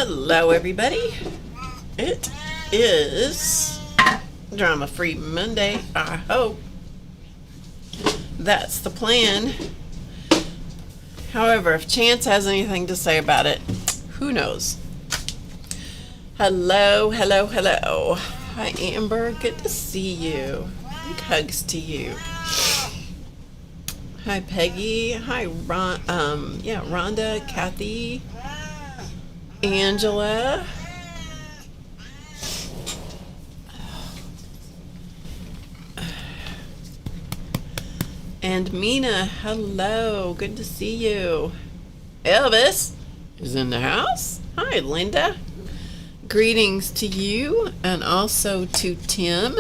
Hello everybody, it is Drama Free Monday. I hope that's the plan. However, if Chance has anything to say about it, who knows. Hello. Hi Amber, good to see you. Big hugs to you. Hi Peggy, hi Rhonda, Kathy, Angela, and Mina. Hello, good to see you. Elvis is in the house. Hi Linda, greetings to you and also to Tim.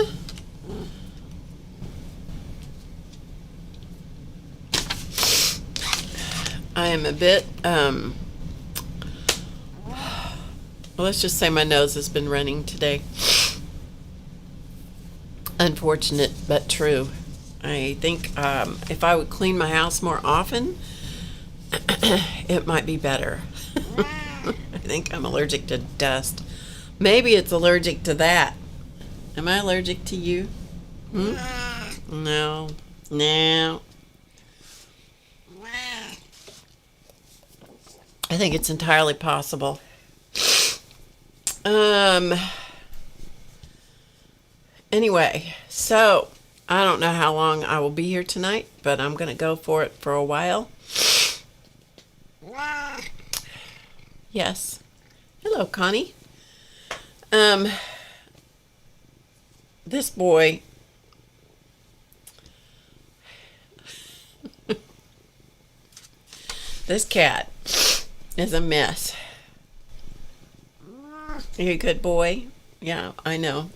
I am a bit let's just say my nose has been running today. Unfortunate but true. I think if I would clean my house more often, it might be better. I think I'm allergic to dust. Maybe it's allergic to that. Am I allergic to you? No. I think it's entirely possible. Anyway, so I don't know how long I will be here tonight, but I'm going to go for it for a while. Yes. Hello, Connie. This boy, this cat is a mess. Are you a good boy? Yeah, I know.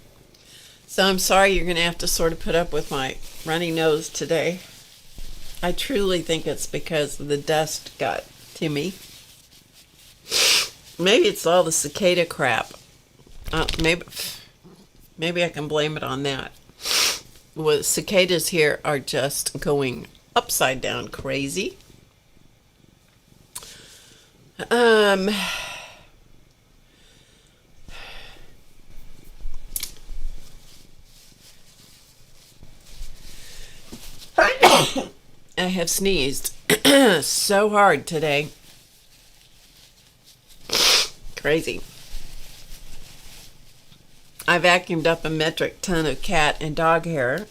So I'm sorry you're going to have to sort of put up with my runny nose today. I truly think it's because the dust got to me. Maybe it's all the cicada crap. Maybe I can blame it on that. Well, cicadas here are just going upside down crazy. I have sneezed so hard today. Crazy. I vacuumed up a metric ton of cat and dog hair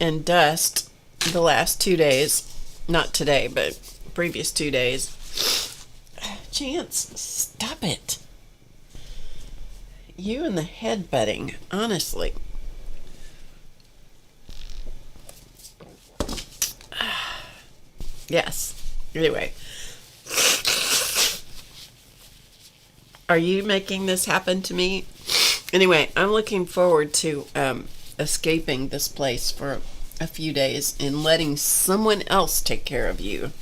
and dust the last 2 days. Not today, but previous 2 days. Chance, stop it. You and the headbutting, honestly. Yes. Anyway. Are you making this happen to me? Anyway, I'm looking forward to escaping this place for a few days and letting someone else take care of you.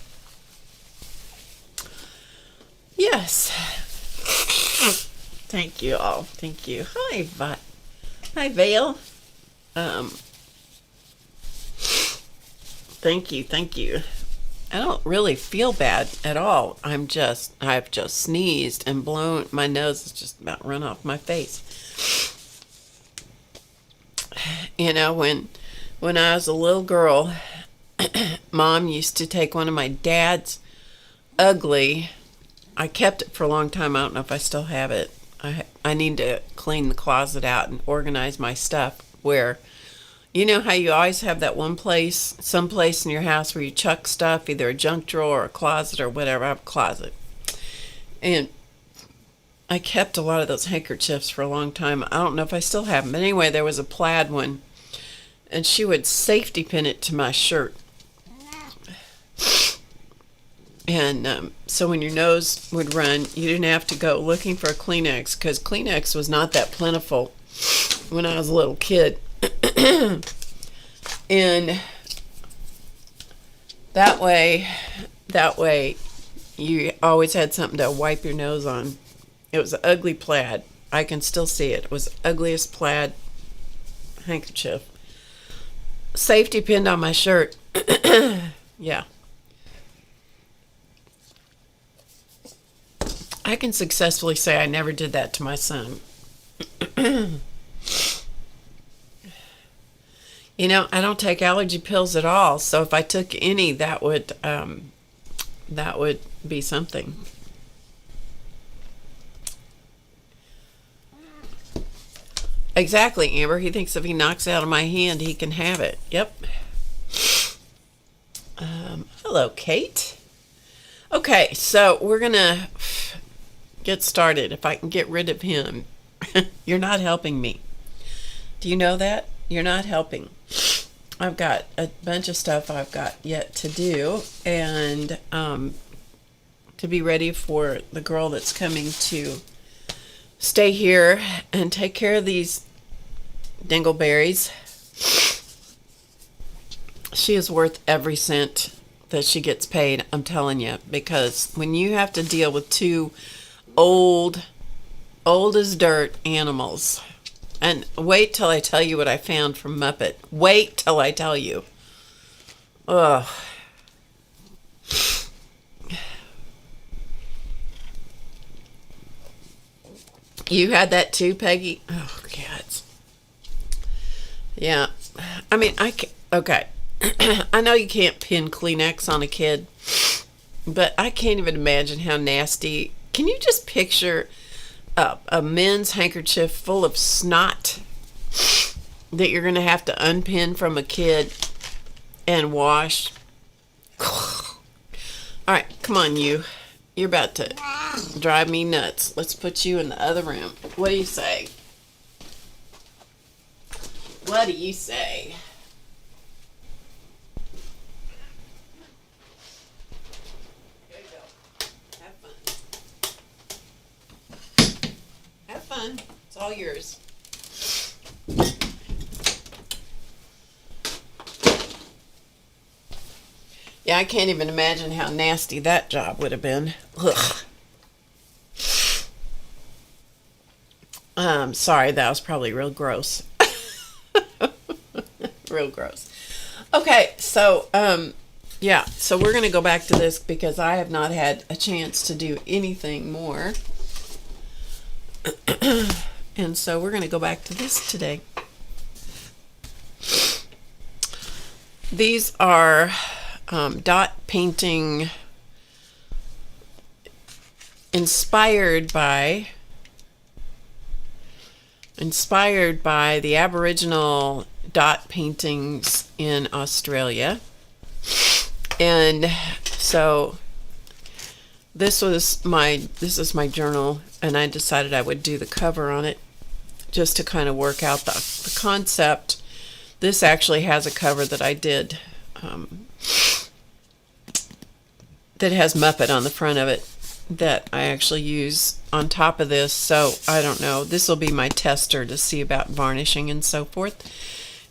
Yes. Thank you all. Thank you. Hi, Vale. Thank you. I don't really feel bad at all. I've just sneezed and blown. My nose is just about run off my face. You know, when I was a little girl, Mom used to take one of my dad's ugly. I kept it for a long time. I don't know if I still have it. I need to clean the closet out and organize my stuff where, you know how you always have that one place, some place in your house where you chuck stuff, either a junk drawer or a closet or whatever. I have a closet. And I kept a lot of those handkerchiefs for a long time. I don't know if I still have them. But anyway, there was a plaid one. And she would safety pin it to my shirt. And so when your nose would run, you didn't have to go looking for a Kleenex, because Kleenex was not that plentiful when I was a little kid. And that way you always had something to wipe your nose on. It was an ugly plaid. I can still see it. It was the ugliest plaid handkerchief. Safety pinned on my shirt. Yeah. I can successfully say I never did that to my son. You know, I don't take allergy pills at all, so if I took any, that would be something. Exactly, Amber. He thinks if he knocks it out of my hand, he can have it. Yep. Hello, Kate. Okay, so we're going to get started. If I can get rid of him. You're not helping me. Do you know that? You're not helping. I've got a bunch of stuff I've got yet to do, and to be ready for the girl that's coming to stay here and take care of these dingleberries. She is worth every cent that she gets paid, I'm telling you, because when you have to deal with two old as dirt animals, and wait till I tell you what I found from Muppet. Wait till I tell you. Ugh. You had that too, Peggy? Oh, God. Yeah. I mean, okay. I know you can't pin Kleenex on a kid, but I can't even imagine how nasty. Can you just picture a men's handkerchief full of snot that you're going to have to unpin from a kid and wash? All right, come on, you. You're about to drive me nuts. Let's put you in the other room. What do you say? What do you say? There you go. Have fun. Have fun. It's all yours. Yeah, I can't even imagine how nasty that job would have been. Ugh. Sorry, that was probably real gross. Real gross. Okay, so, yeah, so we're going to go back to this because I have not had a chance to do anything more. And so we're going to go back to this today. These are dot painting inspired by the Aboriginal dot paintings in Australia. And so this is my journal, and I decided I would do the cover on it just to kind of work out the concept. This actually has a cover that I did that has Muppet on the front of it that I actually use on top of this. So I don't know, this will be my tester to see about varnishing and so forth.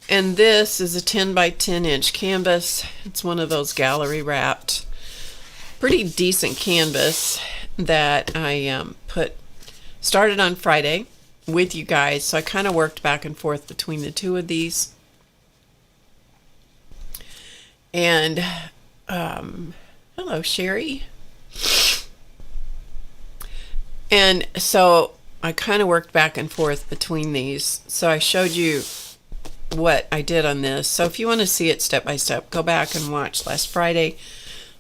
And this is a 10 by 10 inch canvas. It's one of those gallery wrapped, pretty decent canvas that I started on Friday with you guys. So I kind of worked back and forth between the two of these. And hello, Sherry. And so I kind of worked back and forth between these. So I showed you what I did on this. So if you want to see it step by step, go back and watch last Friday.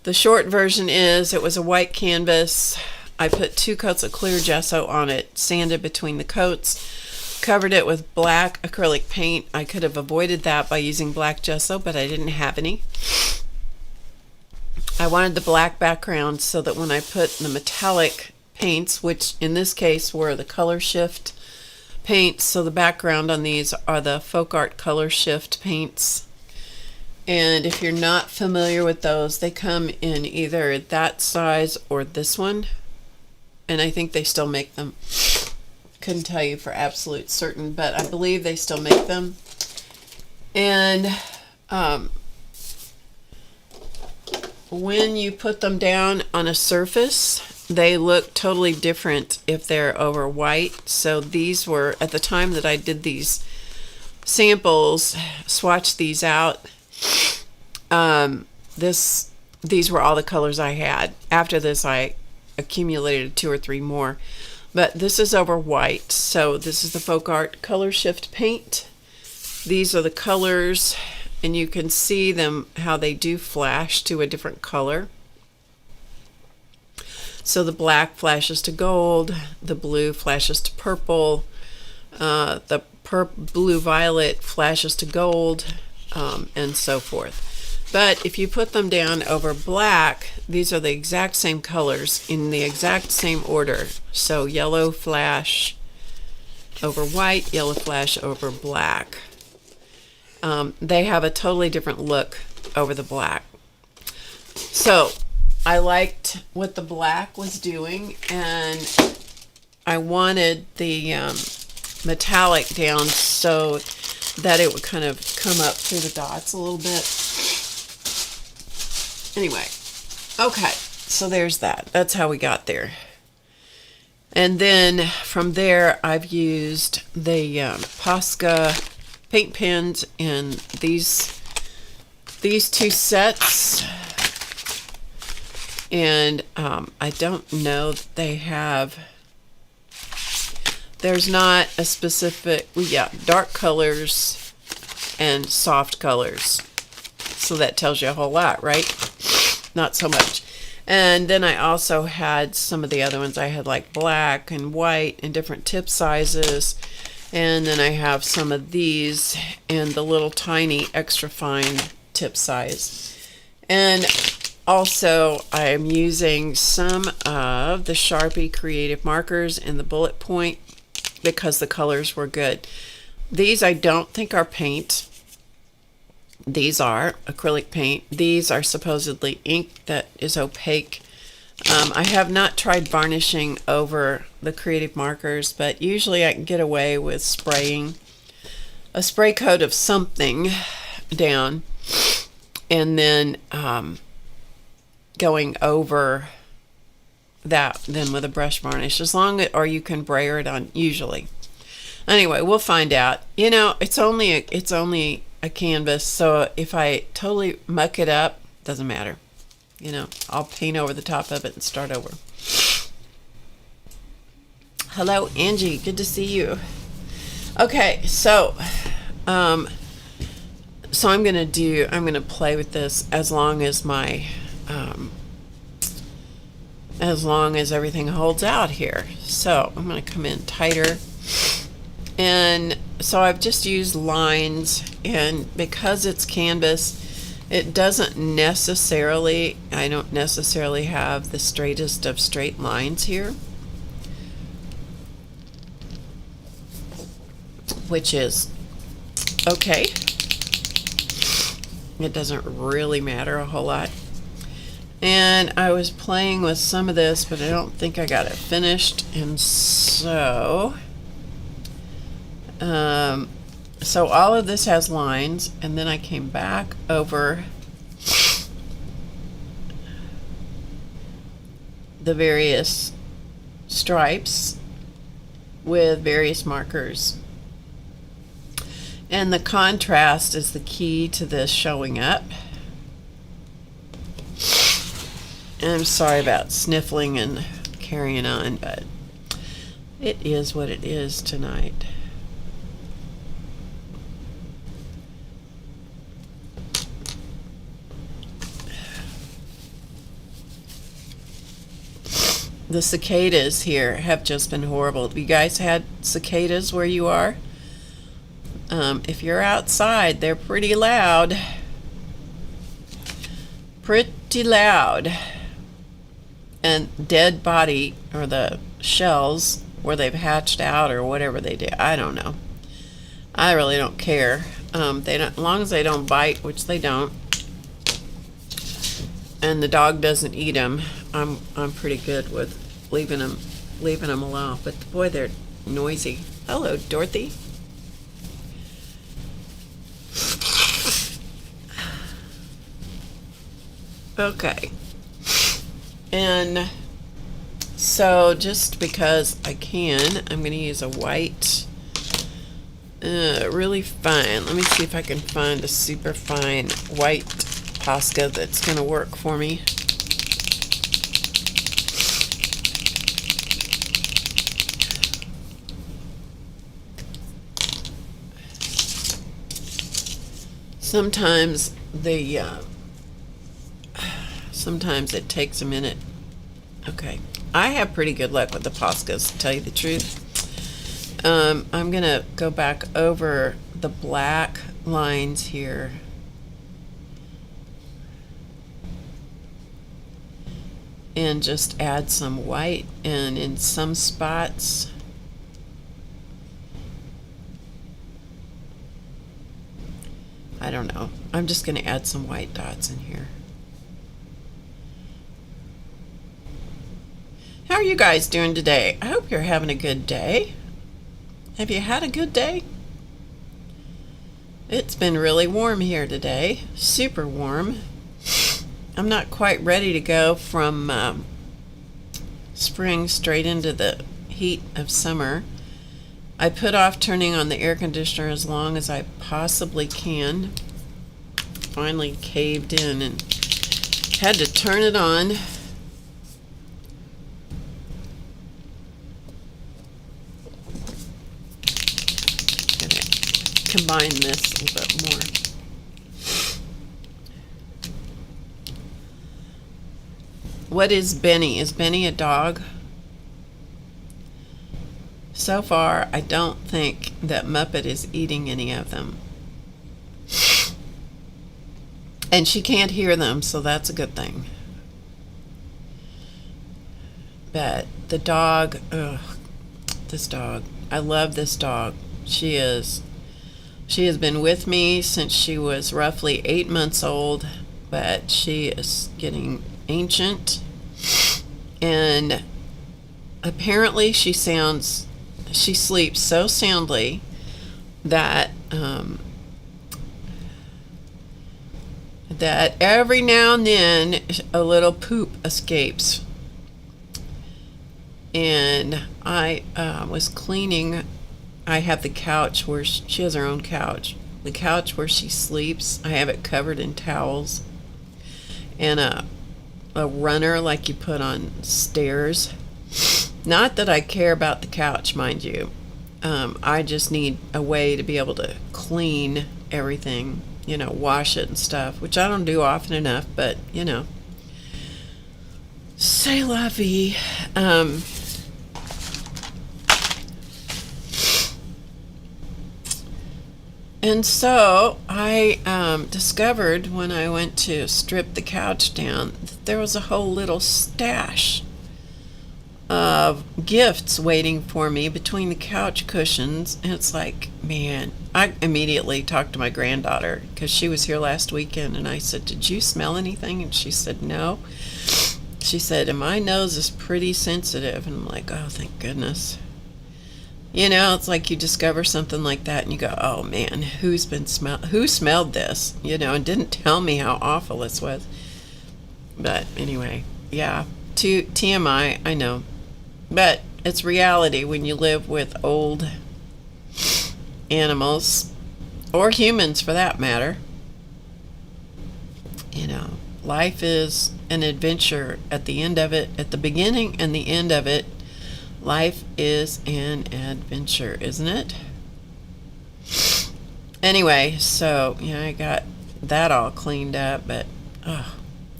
The short version is it was a white canvas. I put 2 coats of clear gesso on it, sanded between the coats, covered it with black acrylic paint. I could have avoided that by using black gesso, but I didn't have any. I wanted the black background so that when I put the metallic paints, which in this case were the color shift paints, so the background on these are the folk art color shift paints. And if you're not familiar with those, they come in either that size or this one, and I think they still make them. Couldn't tell you for absolute certain, but I believe they still make them. And when you put them down on a surface, they look totally different if they're over white. So these were, at the time that I did these samples, swatched these out, these were all the colors I had. After this, I accumulated 2 or 3 more. But this is over white. So this is the Folk Art Color Shift paint. These are the colors, and you can see them, how they do flash to a different color. So the black flashes to gold, the blue flashes to purple, the blue-violet flashes to gold, and so forth. But if you put them down over black, these are the exact same colors in the exact same order. So yellow flash over white, yellow flash over black. They have a totally different look over the black. So I liked what the black was doing, and I wanted the metallic down so that it would kind of come up through the dots a little bit. Anyway, okay, so there's that. That's how we got there. And then from there, I've used the Posca paint pens in these 2 sets. And I don't know that they have, there's not a specific, dark colors and soft colors. So that tells you a whole lot, right? Not so much. And then I also had some of the other ones. I had like black and white and different tip sizes. And then I have some of these and the little tiny extra fine tip size. And also I am using some of the Sharpie Creative markers in the bullet point because the colors were good. These I don't think are paint. These are acrylic paint. These are supposedly ink that is opaque. I have not tried varnishing over the creative markers, but usually I can get away with spraying a spray coat of something down and then going over that then with a brush varnish, as long as, or you can brayer it on usually. Anyway, we'll find out. You know, it's only a canvas, so if I totally muck it up, doesn't matter. You know, I'll paint over the top of it and start over. Hello, Angie. Good to see you. Okay, so I'm gonna play with this as long as my as long as everything holds out here. So I'm gonna come in tighter. And so I've just used lines, and because it's canvas, it doesn't necessarily, I don't necessarily have the straightest of straight lines here, which is okay. It doesn't really matter a whole lot. And I was playing with some of this, but I don't think I got it finished, and so all of this has lines, and then I came back over the various stripes with various markers. And the contrast is the key to this showing up. And I'm sorry about sniffling and carrying on, but it is what it is tonight. The cicadas here have just been horrible. Have you guys had cicadas where you are? If you're outside, they're pretty loud. Pretty loud. And dead body, or the shells where they've hatched out or whatever they do, I don't know. I really don't care. They don't, as long as they don't bite, which they don't, and the dog doesn't eat them, I'm pretty good with leaving them alone. But boy, they're noisy. Hello, Dorothy. Okay. And so just because I can, I'm going to use a white, really fine. Let me see if I can find a super fine white Posca that's going to work for me. sometimes sometimes it takes a minute. Okay, I have pretty good luck with the Poscas, to tell you the truth. I'm gonna go back over the black lines here. And just add some white, and in some spots I don't know, I'm just going to add some white dots in here. How are you guys doing today? I hope you're having a good day. Have you had a good day? It's been really warm here today, super warm. I'm not quite ready to go from spring straight into the heat of summer. I put off turning on the air conditioner as long as I possibly can. Finally caved in and had to turn it on. Gonna combine this a little bit more. What is Benny? Is Benny a dog? So far, I don't think that Muppet is eating any of them. And she can't hear them, so that's a good thing. But the dog, this dog, I love this dog. She has been with me since she was roughly 8 months old, but she is getting ancient, and apparently she sleeps so soundly that that every now and then a little poop escapes. And I was cleaning. I have the couch where she has her own couch. The couch where she sleeps, I have it covered in towels and a runner like you put on stairs. Not that I care about the couch, mind you. I just need a way to be able to clean everything, wash it and stuff, which I don't do often enough, but, c'est la vie. And so I discovered when I went to strip the couch down that there was a whole little stash of gifts waiting for me between the couch cushions. And it's like, man, I immediately talked to my granddaughter because she was here last weekend, and I said, did you smell anything? And she said, no. She said, and my nose is pretty sensitive. And I'm like, oh, thank goodness. It's like you discover something like that and you go, oh man, who smelled this, and didn't tell me how awful this was. But anyway, yeah, to TMI, I know. But it's reality when you live with old animals, or humans for that matter. Life is an adventure at the end of it, at the beginning and the end of it. Life is an adventure, isn't it? Anyway, so, I got that all cleaned up, but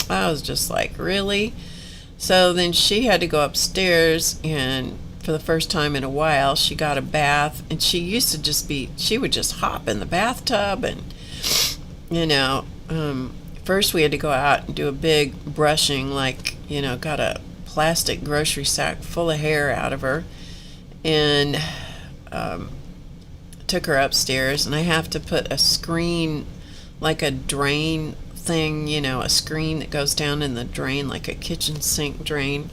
I was just like, really? So then she had to go upstairs, and for the first time in a while, she got a bath, and she used to she would just hop in the bathtub, and, first we had to go out and do a big brushing, like, got a plastic grocery sack full of hair out of her, and took her upstairs, and I have to put a screen, like a drain thing, a screen that goes down in the drain, like a kitchen sink drain.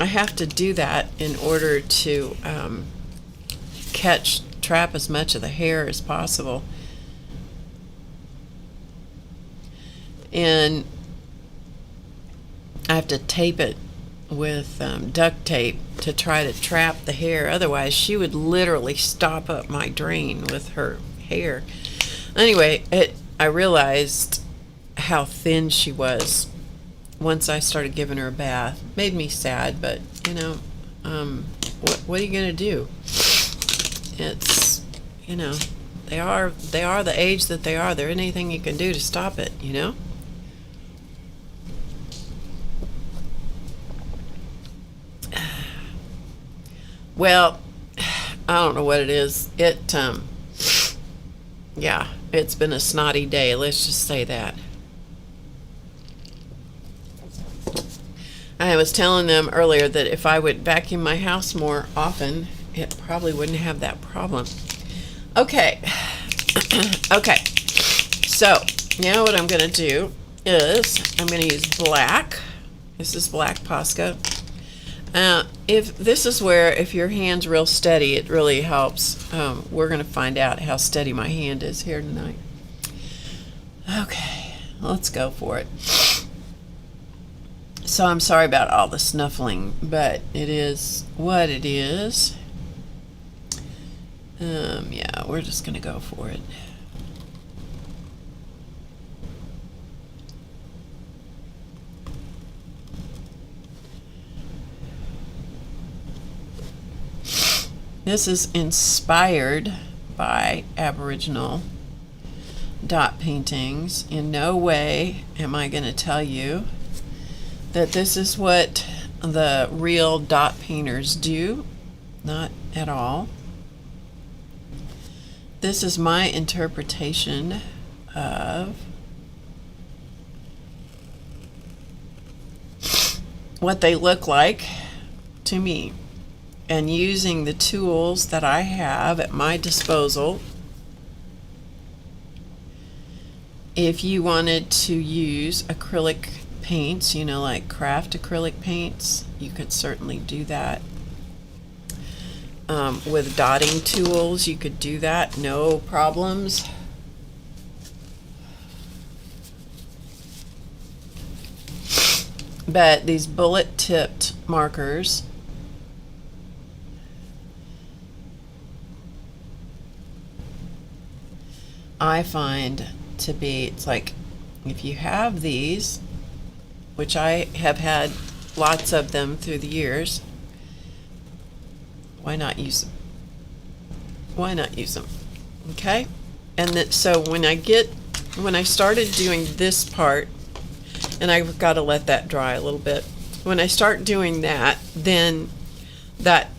I have to do that in order to trap as much of the hair as possible. And I have to tape it with duct tape to try to trap the hair. Otherwise, she would literally stop up my drain with her hair. Anyway, I realized how thin she was once I started giving her a bath. Made me sad, but what are you gonna do? It's They are the age that they are. There anything you can do to stop it, you know? Well, I don't know what it is. Yeah, it's been a snotty day. Let's just say that. I was telling them earlier that if I would vacuum my house more often, it probably wouldn't have that problem. Okay. Okay. So, now what I'm going to do is I'm going to use black. This is black Posca. If this is where, if your hand's real steady, it really helps. We're going to find out how steady my hand is here tonight. Okay, let's go for it. So I'm sorry about all the snuffling, but it is what it is. Yeah, we're just going to go for it. This is inspired by Aboriginal dot paintings. In no way am I going to tell you that this is what the real dot painters do. Not at all. This is my interpretation of what they look like to me, and using the tools that I have at my disposal. If you wanted to use acrylic paints, you know, like craft acrylic paints, you could certainly do that. With dotting tools, you could do that, no problems. But these bullet-tipped markers, I find to be, it's like, if you have these, which I have had lots of them through the years, why not use them? Why not use them? Okay? And that, so when I started doing this part, and I've got to let that dry a little bit. When I start doing that, then that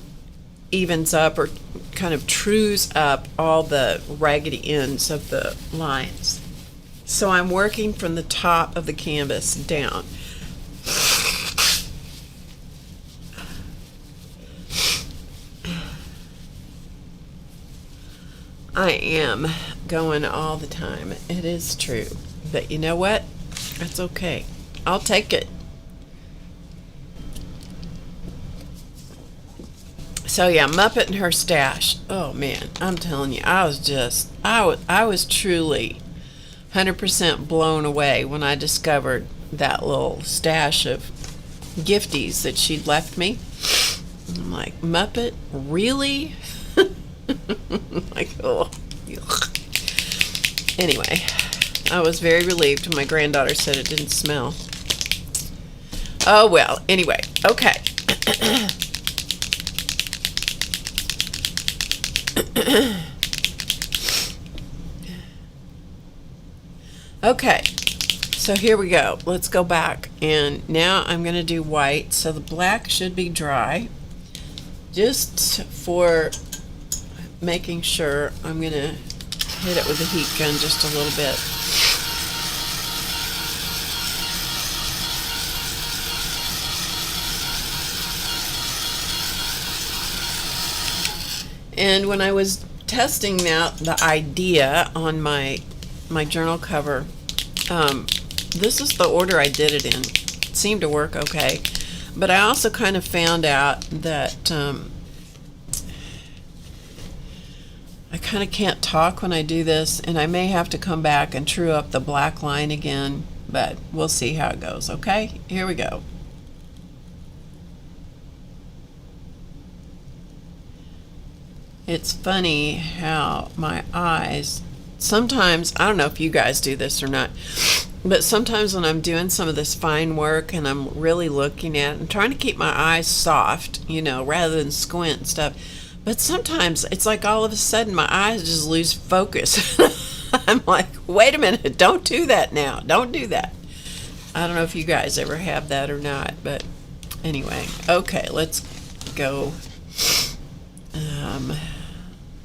evens up or kind of trues up all the raggedy ends of the lines. So I'm working from the top of the canvas down. I am going all the time. It is true. But you know what? That's okay. I'll take it. So yeah, Muppet and her stash. Oh man, I'm telling you, I was truly 100% blown away when I discovered that little stash of gifties that she'd left me. I'm like, Muppet, really? Like, oh. Anyway, I was very relieved when my granddaughter said it didn't smell. Oh well, anyway, okay. Okay, so here we go. Let's go back, and now I'm going to do white. So the black should be dry. Just for making sure, I'm going to hit it with the heat gun just a little bit. And when I was testing out the idea on my journal cover, this is the order I did it in. It seemed to work okay. But I also kind of found out that I kind of can't talk when I do this, and I may have to come back and true up the black line again, but we'll see how it goes, okay? Here we go. It's funny how my eyes, sometimes, I don't know if you guys do this or not, but sometimes when I'm doing some of this fine work and I'm really looking at it, I'm trying to keep my eyes soft, you know, rather than squint and stuff, But sometimes it's like all of a sudden my eyes just lose focus. I'm like, wait a minute, don't do that now. Don't do that. I don't know if you guys ever have that or not, but anyway. Okay, let's go.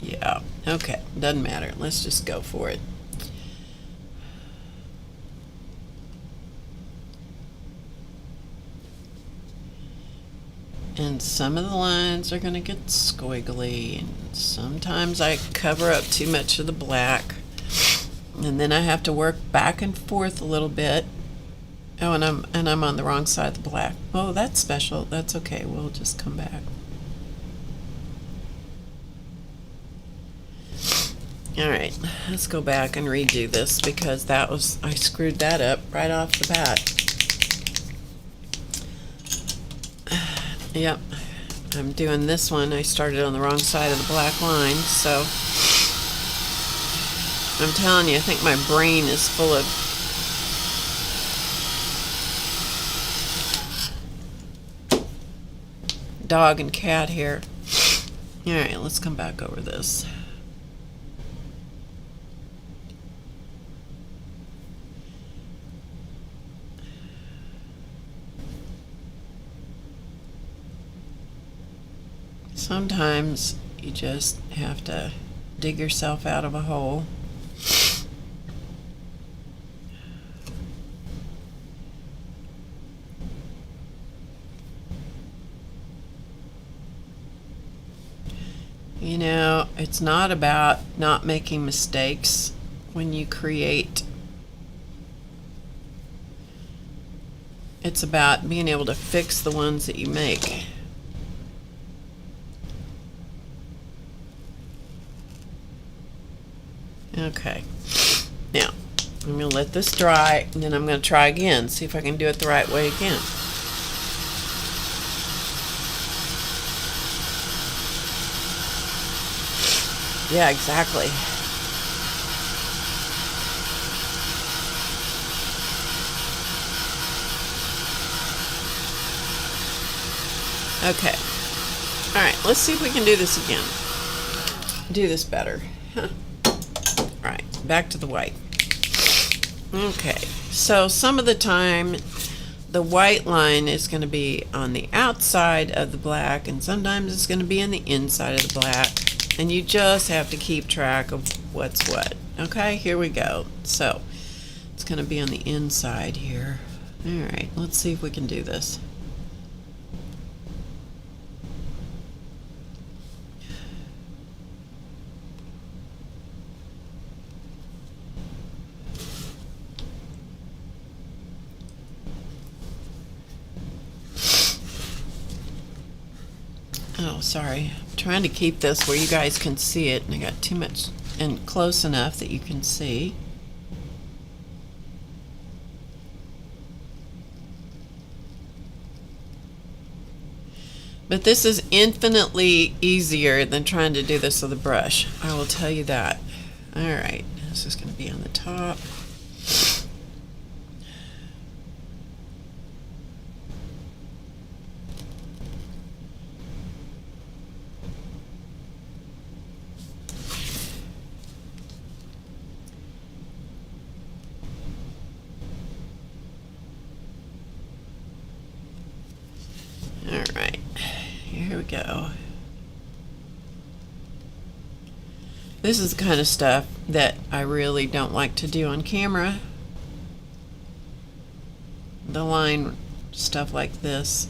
Yeah, okay, doesn't matter. Let's just go for it. And some of the lines are going to get squiggly, and sometimes I cover up too much of the black, and then I have to work back and forth a little bit. Oh, and I'm on the wrong side of the black. Oh, that's special. That's okay. We'll just come back. All right, let's go back and redo this because I screwed that up right off the bat. Yep, I'm doing this one. I started on the wrong side of the black line, so I'm telling you, I think my brain is full of dog and cat hair. All right, let's come back over this. Sometimes you just have to dig yourself out of a hole. You know, it's not about not making mistakes when you create. It's about being able to fix the ones that you make. Okay, now I'm going to let this dry, and then I'm going to try again, see if I can do it the right way again. Yeah, exactly. Okay. All right, let's see if we can do this again. Do this better. Huh. All right, back to the white. Okay, so some of the time the white line is going to be on the outside of the black, and sometimes it's going to be on the inside of the black, and you just have to keep track of what's what. Okay, here we go. So it's going to be on the inside here. All right, let's see if we can do this. Oh, sorry. I'm trying to keep this where you guys can see it, and I got too much and close enough that you can see. But this is infinitely easier than trying to do this with a brush. I will tell you that. All right, this is going to be on the top. Alright, here we go. This is the kind of stuff that I really don't like to do on camera. The line stuff like this.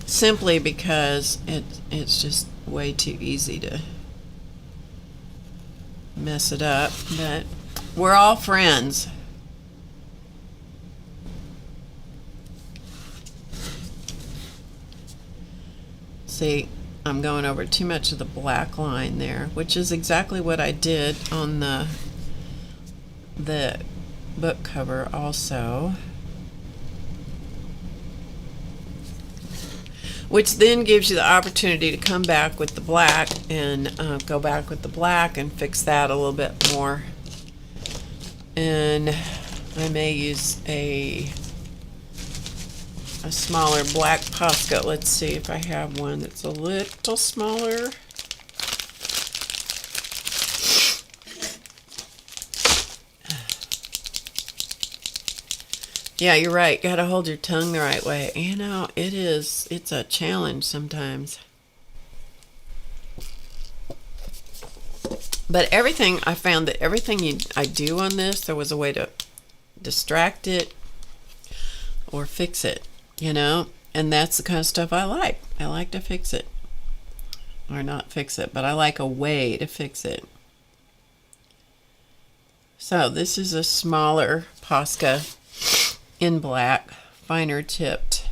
Simply because it's just way too easy to mess it up. But we're all friends. See, I'm going over too much of the black line there, which is exactly what I did on the book cover also. Which then gives you the opportunity to come back with the black and go back with the black and fix that a little bit more. And I may use a smaller black Posca. Let's see if I have one that's a little smaller. Yeah, you're right. Got to hold your tongue the right way. You know, it's a challenge sometimes. But everything, I found that everything I do on this, there was a way to distract it or fix it, you know? And that's the kind of stuff I like. I like to fix it. Or not fix it, but I like a way to fix it. So this is a smaller Posca in black, finer tipped.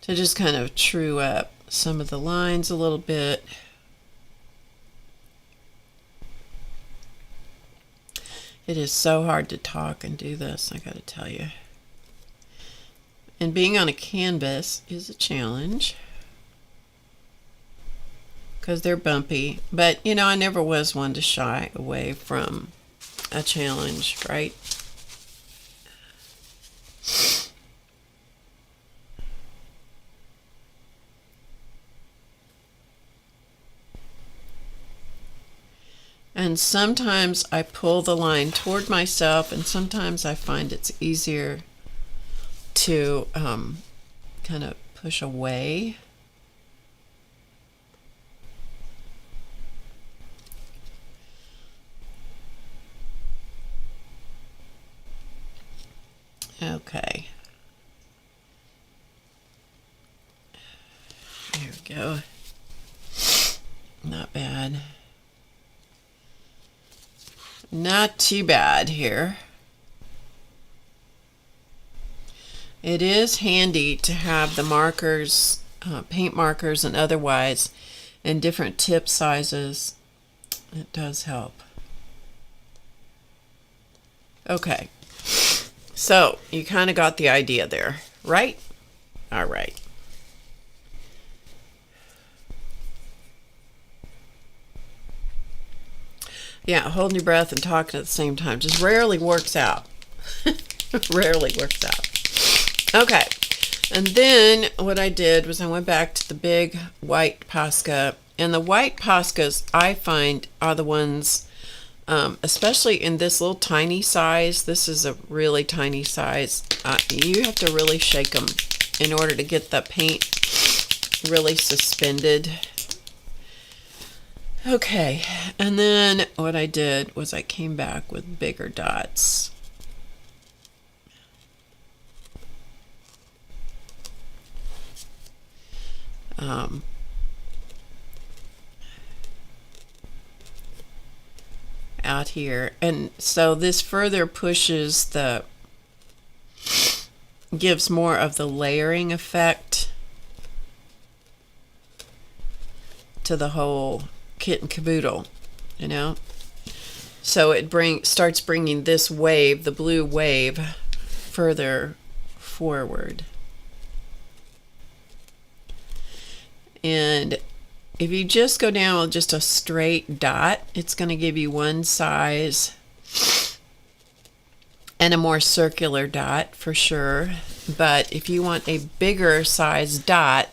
To just kind of true up some of the lines a little bit. It is so hard to talk and do this, I gotta tell you. And being on a canvas is a challenge because they're bumpy. But, you know, I never was one to shy away from a challenge, right? And sometimes I pull the line toward myself, and sometimes I find it's easier to kind of push away. Okay. There we go. Not bad. Not too bad here. It is handy to have the markers, paint markers and otherwise, in different tip sizes. It does help. Okay, so you kind of got the idea there, right? All right. Yeah, holding your breath and talking at the same time just rarely works out. Rarely works out. Okay, and then what I did was I went back to the big white Posca, and the white Poscas I find are the ones, especially in this little tiny size. This is a really tiny size. You have to really shake them in order to get the paint really suspended. Okay, and then what I did was I came back with bigger dots. Out here, and so this further pushes gives more of the layering effect to the whole kit and caboodle, you know. So it starts bringing this wave, the blue wave, further forward. And if you just go down with just a straight dot, it's going to give you one size and a more circular dot for sure. But if you want a bigger size dot,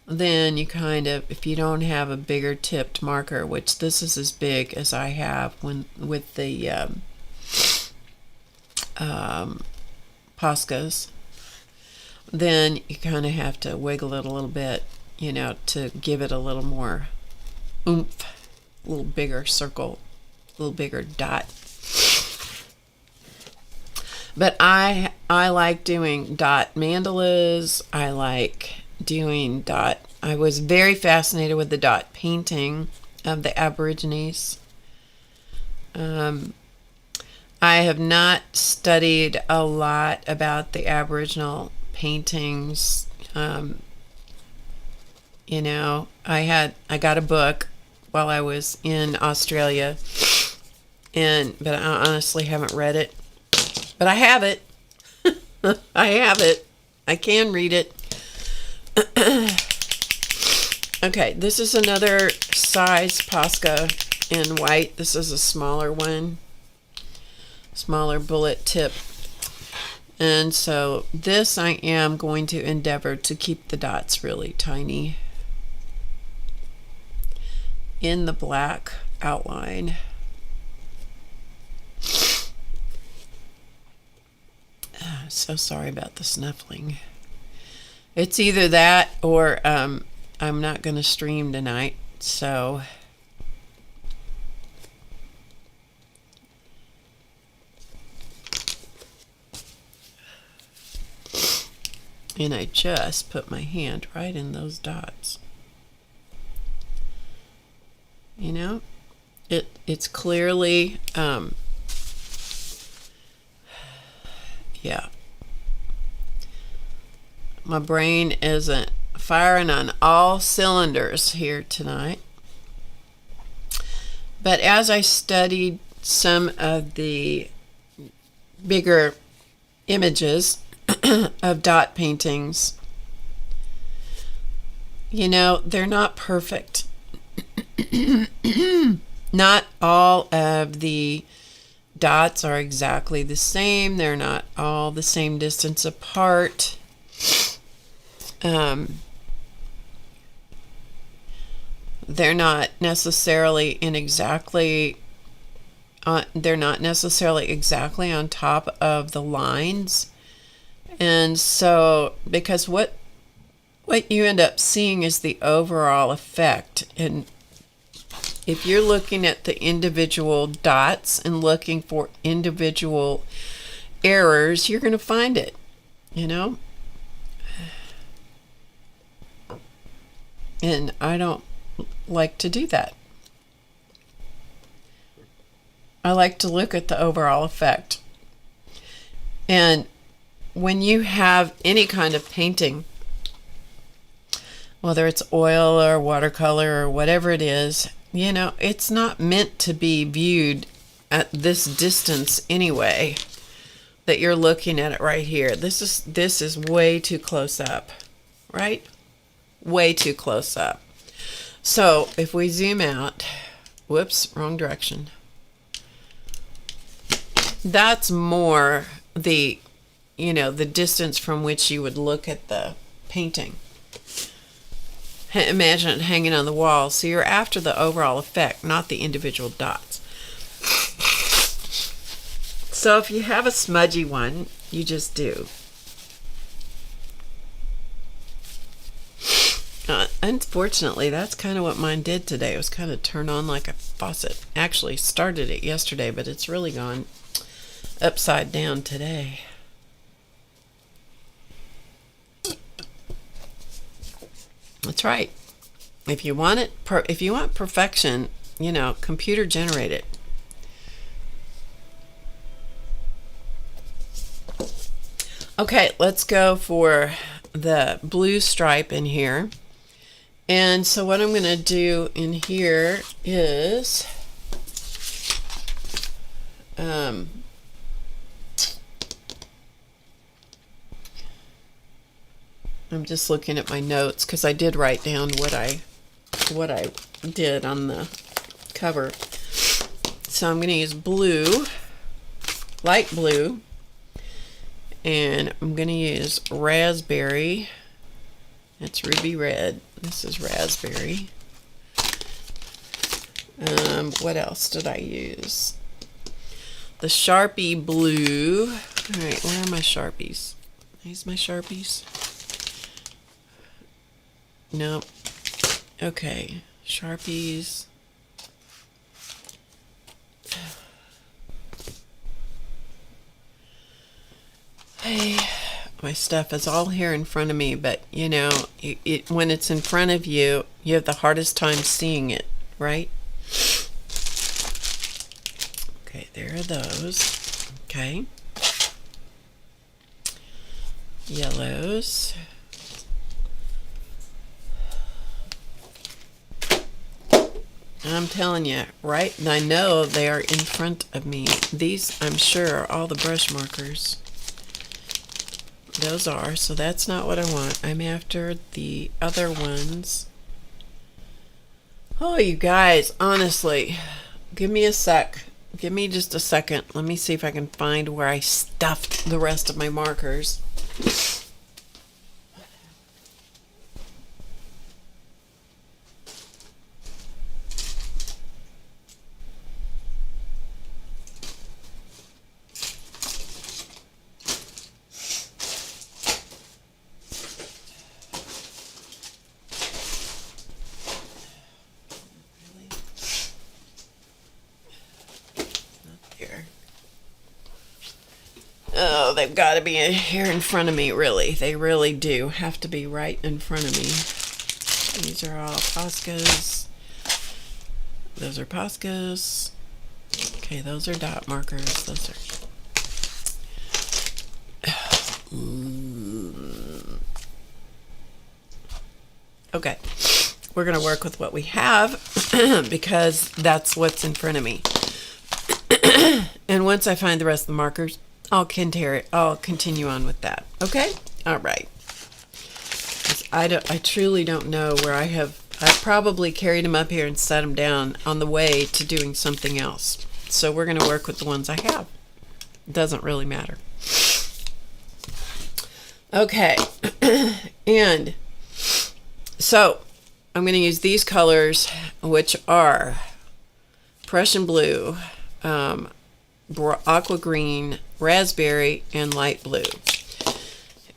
then you kind of, if you don't have a bigger tipped marker, which this is as big as I have with the Poscas, then you kind of have to wiggle it a little bit, you know, to give it a little more oomph, a little bigger circle, a little bigger dot. But I like doing dot mandalas. I like doing dot. I was very fascinated with the dot painting of the Aborigines. I have not studied a lot about the Aboriginal paintings. You know, I got a book while I was in Australia, but I honestly haven't read it. But I have it. I have it. I can read it. Okay, this is another size Posca in white. This is a smaller one. Smaller bullet tip. And so this I am going to endeavor to keep the dots really tiny. in the black outline. So sorry about the snuffling. It's either that or I'm not going to stream tonight, so and I just put my hand right in those dots. You know, it's clearly yeah. My brain isn't firing on all cylinders here tonight. But as I studied some of the bigger images of dot paintings, you know, they're not perfect. Not all of the dots are exactly the same. They're not all the same distance apart. They're not necessarily exactly on top of the lines. And so, because what you end up seeing is the overall effect. And if you're looking at the individual dots and looking for individual errors, you're going to find it, you know? And I don't like to do that. I like to look at the overall effect. And when you have any kind of painting, whether it's oil or watercolor or whatever it is, you know, it's not meant to be viewed at this distance anyway, that you're looking at it right here. This is way too close up, right? Way too close up. So if we zoom out, whoops, wrong direction. That's more the, you know, the distance from which you would look at the painting. Imagine it hanging on the wall. So you're after the overall effect, not the individual dots. So if you have a smudgy one, you just do. Unfortunately, that's kind of what mine did today. It was kind of turned on like a faucet. Actually started it yesterday, but it's really gone upside down today. That's right. If you want it, if you want perfection, you know, computer generate it. Okay, let's go for the blue stripe in here. And so what I'm going to do in here is I'm just looking at my notes because I did write down what I did on the cover. So I'm going to use blue, light blue, and I'm going to use raspberry. That's ruby red. This is raspberry. What else did I use? The Sharpie blue. All right, where are my Sharpies? These my Sharpies? Nope. Okay, Sharpies. Hey, my stuff is all here in front of me, but you know, when it's in front of you, you have the hardest time seeing it, right? Okay, there are those. Okay. Yellows. I'm telling you, right? And I know they are in front of me. These, I'm sure, are all the brush markers. Those are, so that's not what I want. I'm after the other ones. Oh, you guys, honestly, give me a sec. Give me just a second. Let me see if I can find where I stuffed the rest of my markers. Oh, they've got to be here in front of me, really. They really do have to be right in front of me. These are all Poscas. Those are Poscas. Okay, those are dot markers. Those are... Okay, we're going to work with what we have because that's what's in front of me. And once I find the rest of the markers, I'll continue on with that. Okay? All right. I truly don't know where I probably carried them up here and set them down on the way to doing something else. So we're going to work with the ones I have. It doesn't really matter. Okay. And so I'm going to use these colors, which are Prussian blue, aqua green, raspberry, and light blue.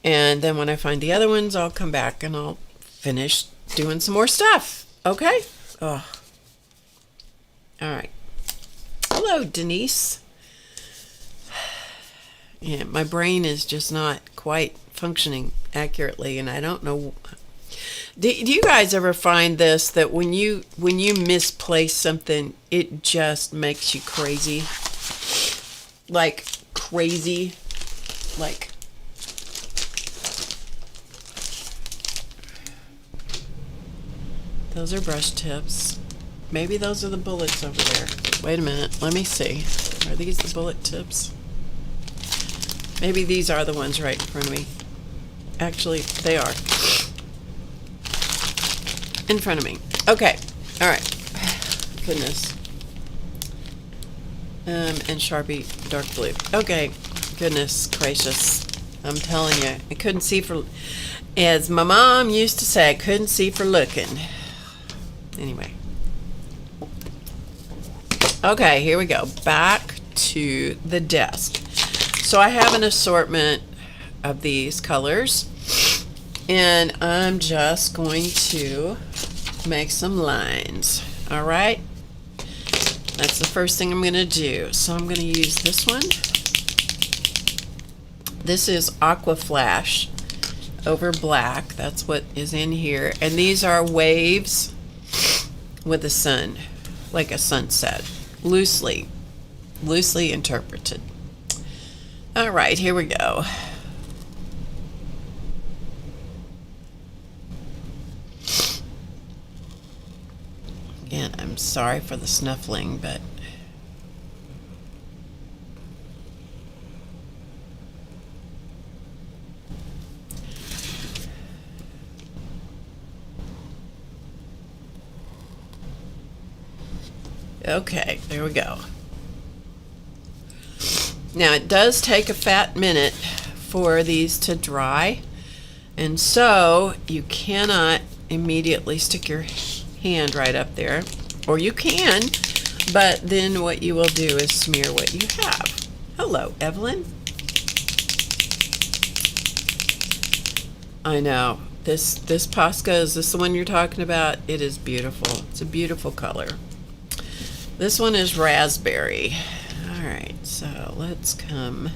And then when I find the other ones, I'll come back and I'll finish doing some more stuff. Okay? Oh. All right. Hello, Denise. Yeah, my brain is just not quite functioning accurately, and I don't know. Do you guys ever find this, that when you misplace something, it just makes you crazy? Like crazy, like those are brush tips. Maybe those are the bullets over there. Wait a minute, let me see. Are these the bullet tips? Maybe these are the ones right in front of me. Actually, they are. In front of me. Okay. All right. Goodness. And Sharpie dark blue. Okay. Goodness gracious. I'm telling you, I couldn't see for, as my mom used to say, I couldn't see for looking. Anyway. Okay, here we go. Back to the desk. So I have an assortment of these colors, and I'm just going to make some lines. All right, that's the first thing I'm going to do. So I'm going to use this one. This is Aqua Flash over black. That's what is in here, and these are waves with the sun, like a sunset, loosely interpreted. All right, here we go. Again, I'm sorry for the snuffling, but okay, there we go. Now it does take a fat minute for these to dry, and so you cannot immediately stick your hand right up there, or you can, but then what you will do is smear what you have. Hello, Evelyn. I know, this Posca, is this the one you're talking about? It is beautiful. It's a beautiful color. This one is raspberry. All right, so let's come.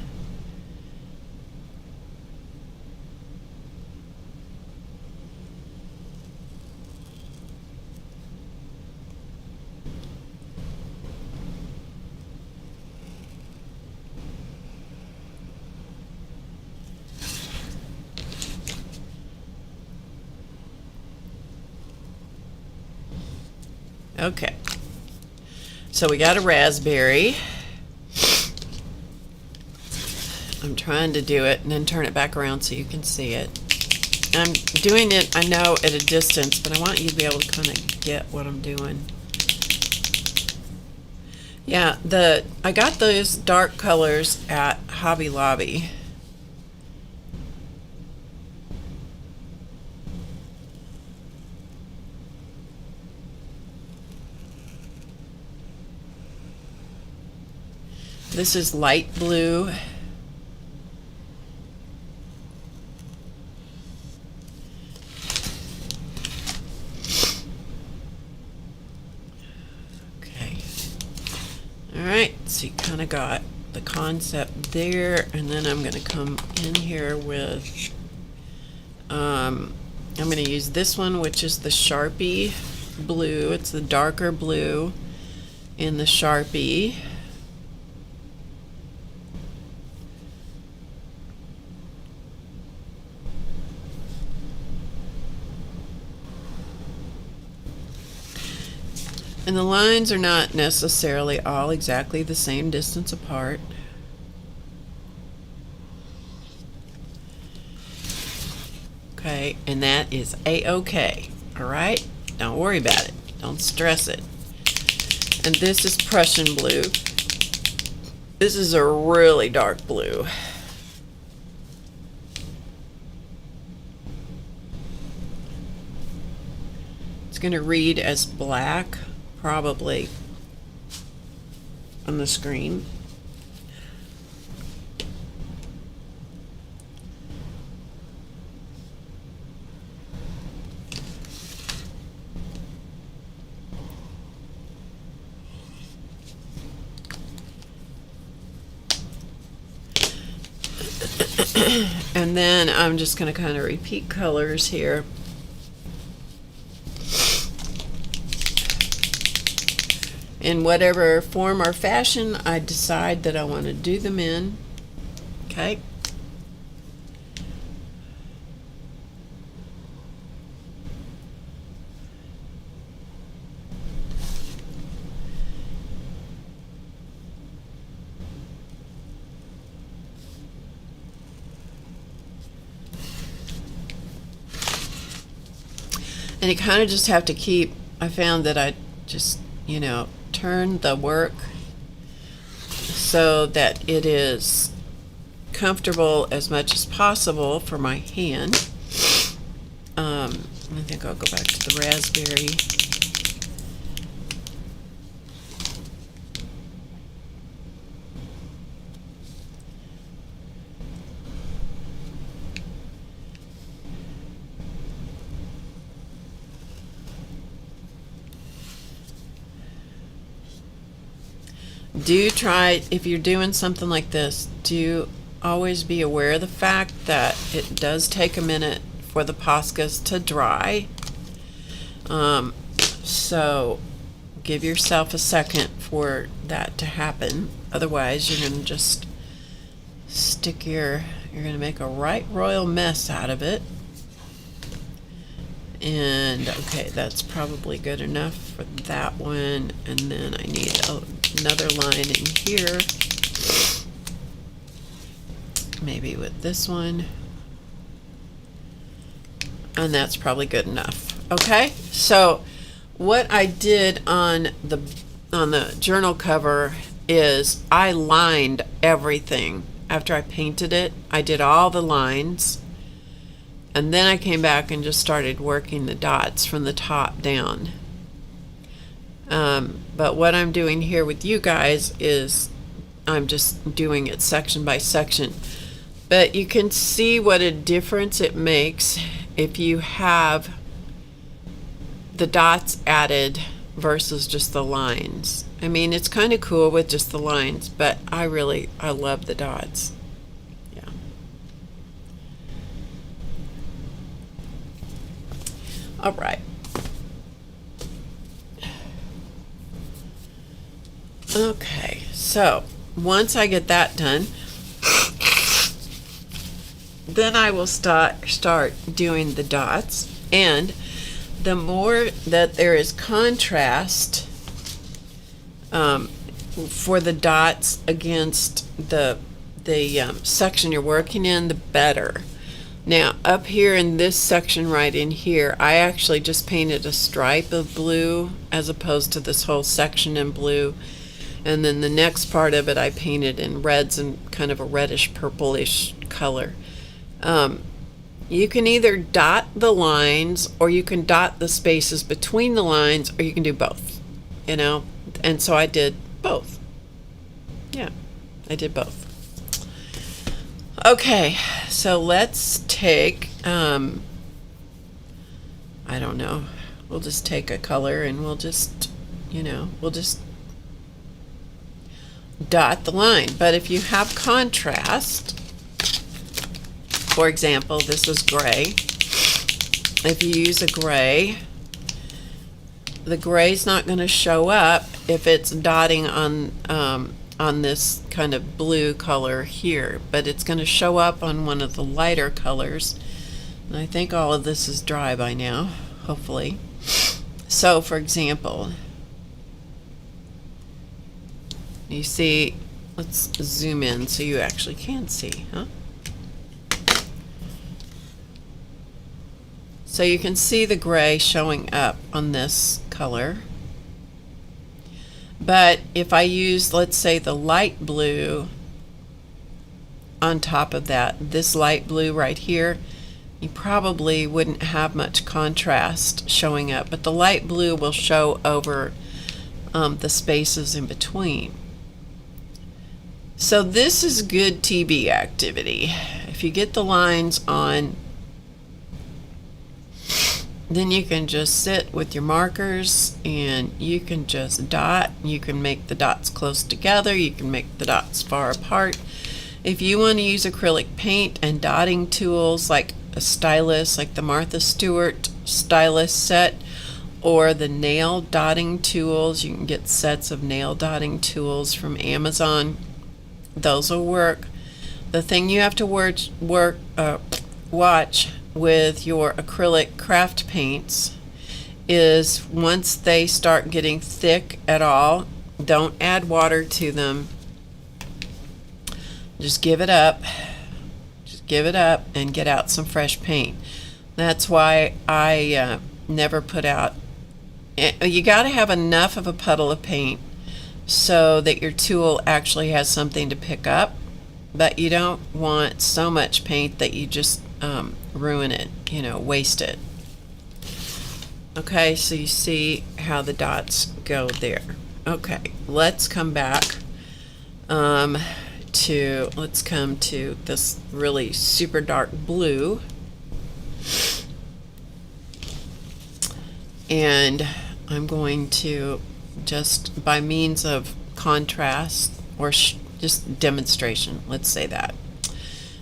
Okay, so we got a raspberry. I'm trying to do it and then turn it back around so you can see it. I'm doing it, I know, at a distance, but I want you to be able to kind of get what I'm doing. Yeah, I got those dark colors at Hobby Lobby. This is light blue. Okay. All right, so you kind of got the concept there, and then I'm going to come in here with, I'm going to use this one, which is the Sharpie blue. It's the darker blue in the Sharpie. And the lines are not necessarily all exactly the same distance apart. Okay, and that is a-okay. All right, don't worry about it. Don't stress it. And this is Prussian blue. This is a really dark blue. It's going to read as black, probably, on the screen. And then I'm just going to kind of repeat colors here. In whatever form or fashion I decide that I want to do them in. Okay. And you kind of just have to keep, I found that I just, you know, turn the work so that it is comfortable as much as possible for my hand. I think I'll go back to the raspberry. Do try, if you're doing something like this, do always be aware of the fact that it does take a minute for the Poscas to dry. So give yourself a second for that to happen. Otherwise, you're going to just you're going to make a right royal mess out of it. And okay, that's probably good enough for that one. And then I need another line in here, maybe with this one, and that's probably good enough. Okay, so what I did on the journal cover is I lined everything. After I painted it, I did all the lines, and then I came back and just started working the dots from the top down. But what I'm doing here with you guys is I'm just doing it section by section. But you can see what a difference it makes if you have the dots added versus just the lines. I mean, it's kind of cool with just the lines, but I love the dots. Yeah. All right. Okay, so once I get that done, then I will start doing the dots. And the more that there is contrast for the dots against the section you're working in, the better. Now up here in this section right in here, I actually just painted a stripe of blue as opposed to this whole section in blue. And then the next part of it I painted in reds and kind of a reddish purplish color. You can either dot the lines, or you can dot the spaces between the lines, or you can do both, you know. And so I did both. Yeah, I did both. Okay, so let's take, I don't know, we'll just take a color and we'll just, you know, dot the line. But if you have contrast, for example, this is gray. If you use a gray, the gray's not going to show up if it's dotting on this kind of blue color here, but it's going to show up on one of the lighter colors. And I think all of this is dry by now, hopefully. So, for example, you see, let's zoom in so you actually can see, huh? So you can see the gray showing up on this color. But if I use, let's say, the light blue on top of that, this light blue right here, you probably wouldn't have much contrast showing up, but the light blue will show over the spaces in between. So this is good TV activity. If you get the lines on, then you can just sit with your markers and you can just dot. You can make the dots close together. You can make the dots far apart. If you want to use acrylic paint and dotting tools like a stylus, like the Martha Stewart stylus set, or the nail dotting tools, you can get sets of nail dotting tools from Amazon. Those will work. The thing you have to watch with your acrylic craft paints is once they start getting thick at all, don't add water to them. Just give it up. Just give it up and get out some fresh paint. That's why I never put out. You got to have enough of a puddle of paint so that your tool actually has something to pick up, but you don't want so much paint that you just ruin it, waste it. Okay, so you see how the dots go there. Okay, let's come back let's come to this really super dark blue, and I'm going to, just by means of contrast or just demonstration, let's say that,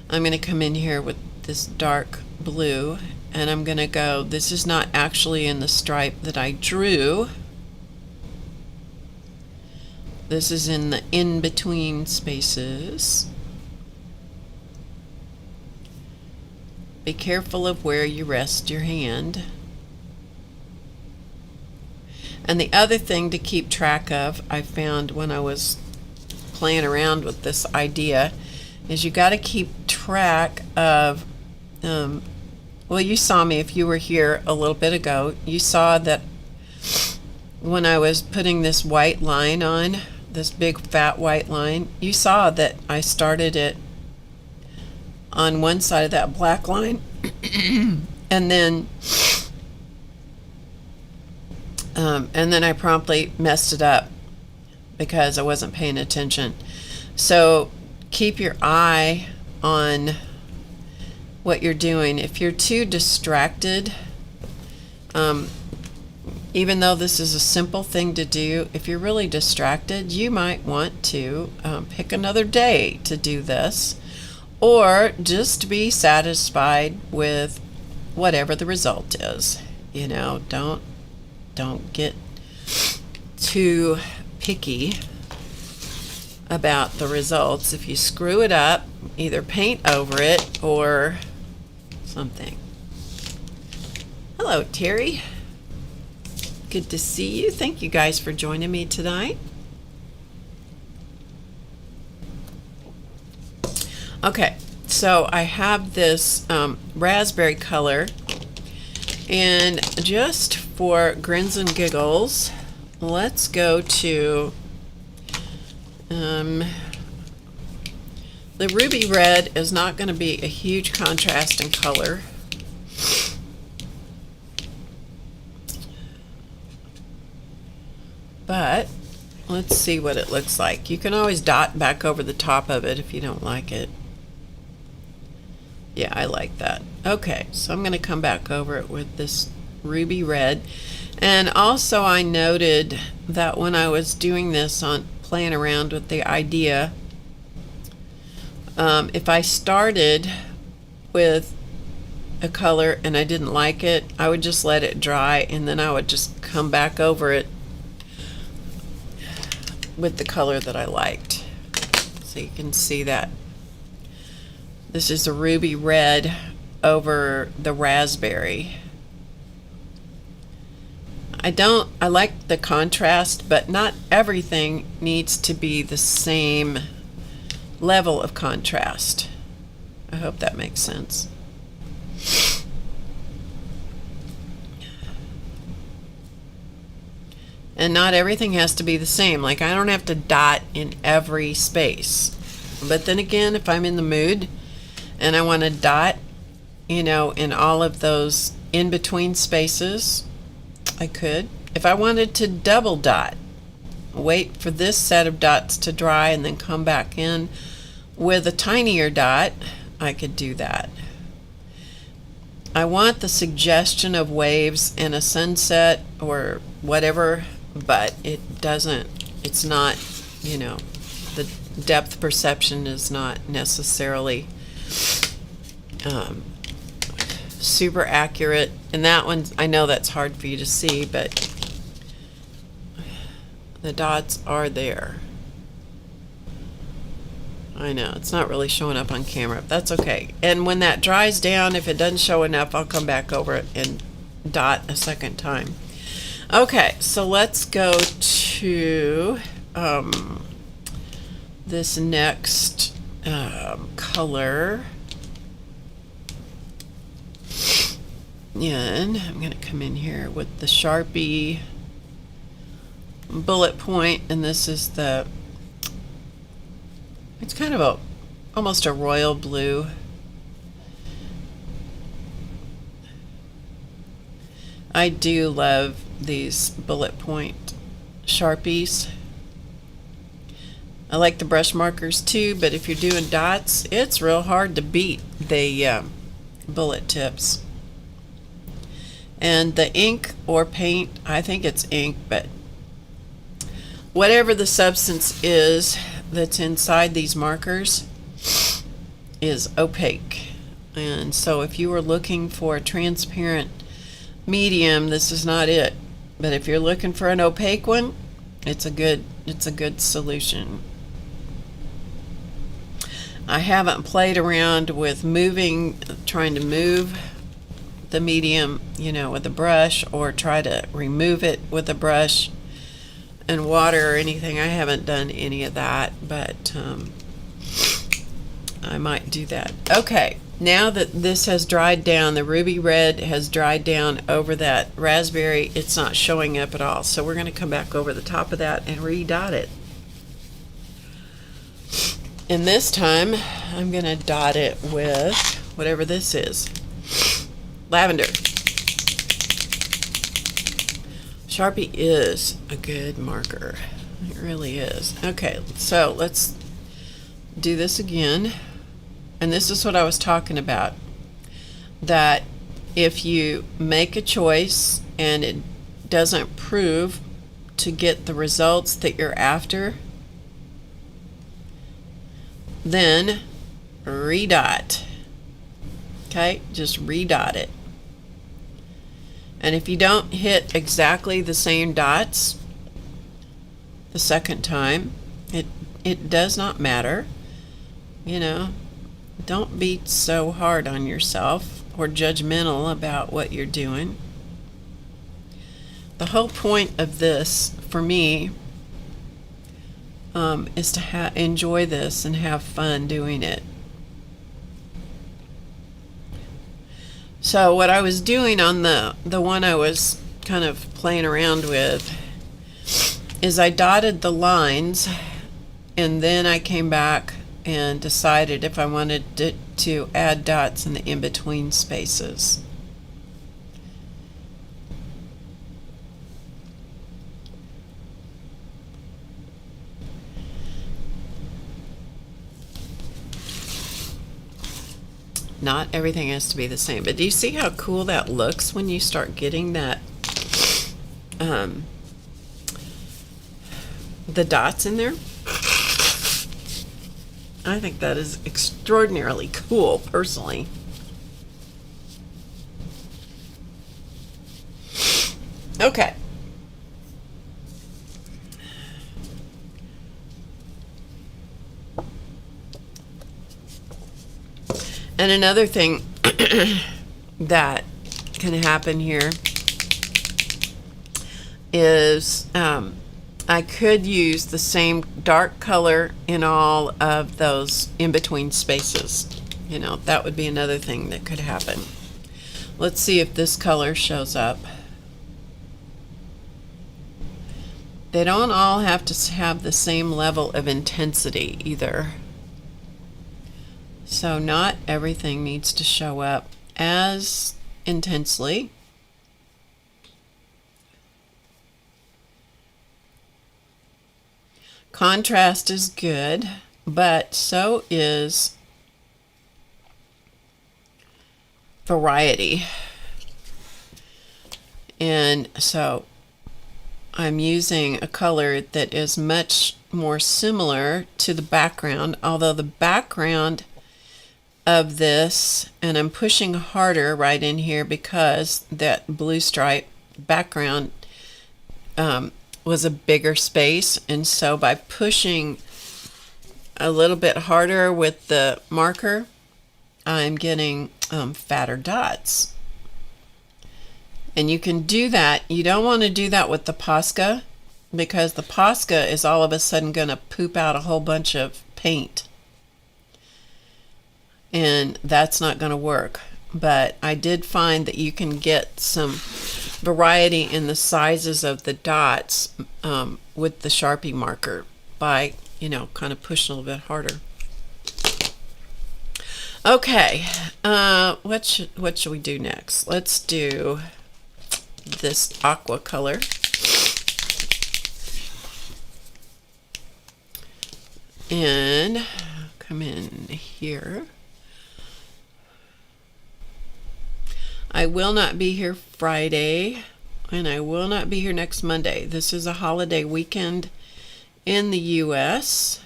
I'm going to come in here with this dark blue, and I'm going to go, this is not actually in the stripe that I drew. This is in the in-between spaces. Be careful of where you rest your hand. And the other thing to keep track of, I found when I was playing around with this idea, is you got to keep track of, well, you saw me, if you were here a little bit ago, you saw that when I was putting this white line on, this big fat white line, you saw that I started it on one side of that black line and then I promptly messed it up because I wasn't paying attention. So keep your eye on what you're doing. If you're too distracted, even though this is a simple thing to do, if you're really distracted, you might want to pick another day to do this, or just be satisfied with whatever the result is. Don't get too picky about the results. If you screw it up, either paint over it or something. Hello, Terry. Good to see you. Thank you guys for joining me tonight. Okay, so I have this raspberry color, and just for grins and giggles, let's go to the ruby red. Is not going to be a huge contrast in color. But let's see what it looks like. You can always dot back over the top of it if you don't like it. Yeah, I like that. Okay, so I'm going to come back over it with this ruby red. And also I noted that when I was doing this playing around with the idea. If I started with a color and I didn't like it, I would just let it dry, and then I would just come back over it with the color that I liked. So you can see that this is a ruby red over the raspberry. I like the contrast, but not everything needs to be the same level of contrast. I hope that makes sense. And not everything has to be the same. Like, I don't have to dot in every space. But then again, if I'm in the mood and I want to dot, in all of those in-between spaces, I could. If I wanted to double dot, wait for this set of dots to dry and then come back in with a tinier dot, I could do that. I want the suggestion of waves and a sunset or whatever, but it's not, the depth perception is not necessarily super accurate. And that one, I know that's hard for you to see, but the dots are there. I know it's not really showing up on camera. That's okay. And when that dries down, if it doesn't show enough, I'll come back over it and dot a second time. Okay, so let's go to this next color. And I'm going to come in here with the Sharpie bullet point, and this is it's kind of almost a royal blue. I do love these bullet point Sharpies. I like the brush markers too, but if you're doing dots, it's real hard to beat the bullet tips. And the ink or paint, I think it's ink, but whatever the substance is that's inside these markers is opaque. And so if you were looking for a transparent medium, this is not it. But if you're looking for an opaque one, it's a good solution. I haven't played around with trying to move the medium, with a brush, or try to remove it with a brush and water or anything. I haven't done any of that, but I might do that. Okay, now that this has dried down, the ruby red has dried down over that raspberry, it's not showing up at all. So we're going to come back over the top of that and redot it. And this time I'm going to dot it with whatever this is. Lavender. Sharpie is a good marker. It really is. Okay, so let's do this again. And this is what I was talking about. That if you make a choice and it doesn't prove to get the results that you're after, then redot. Okay, just redot it. And if you don't hit exactly the same dots the second time, it does not matter. Don't be so hard on yourself or judgmental about what you're doing. The whole point of this, for me, is to enjoy this and have fun doing it. So what I was doing on the one I was kind of playing around with is I dotted the lines, and then I came back and decided if I wanted to add dots in the in-between spaces. Not everything has to be the same, but do you see how cool that looks when you the dots in there. I think that is extraordinarily cool, personally. Okay. And another thing that can happen here is I could use the same dark color in all of those in-between spaces. You know, that would be another thing that could happen. Let's see if this color shows up. They don't all have to have the same level of intensity either. So not everything needs to show up as intensely. Contrast is good, but so is variety. And so I'm using a color that is much more similar to the background, although the background of this, and I'm pushing harder right in here because that blue stripe background was a bigger space, and so by pushing a little bit harder with the marker, I'm getting fatter dots. And you can do that. You don't want to do that with the Posca, because the Posca is all of a sudden going to poop out a whole bunch of paint, and that's not going to work. But I did find that you can get some variety in the sizes of the dots with the Sharpie marker by, you know, kind of pushing a little bit harder. Okay, what should we do next? Let's do this aqua color. And come in here. I will not be here Friday, and I will not be here next Monday. This is a holiday weekend in the US,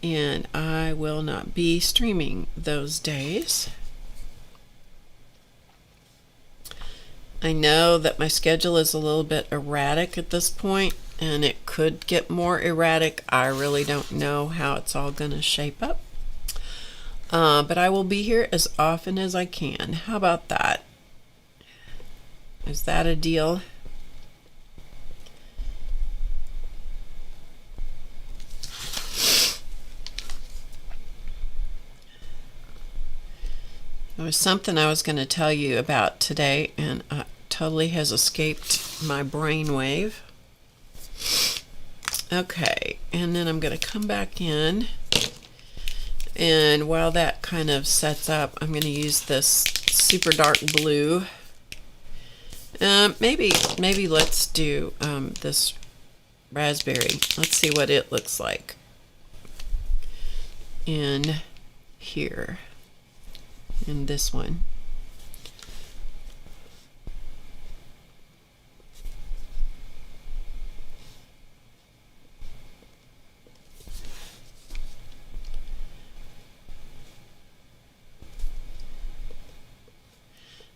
and I will not be streaming those days. I know that my schedule is a little bit erratic at this point, and it could get more erratic. I really don't know how it's all going to shape up. But I will be here as often as I can. How about that? Is that a deal? There was something I was going to tell you about today, and it totally has escaped my brainwave. Okay, and then I'm going to come back in. And while that kind of sets up, I'm going to use this super dark blue. Maybe let's do this raspberry. Let's see what it looks like in here, in this one.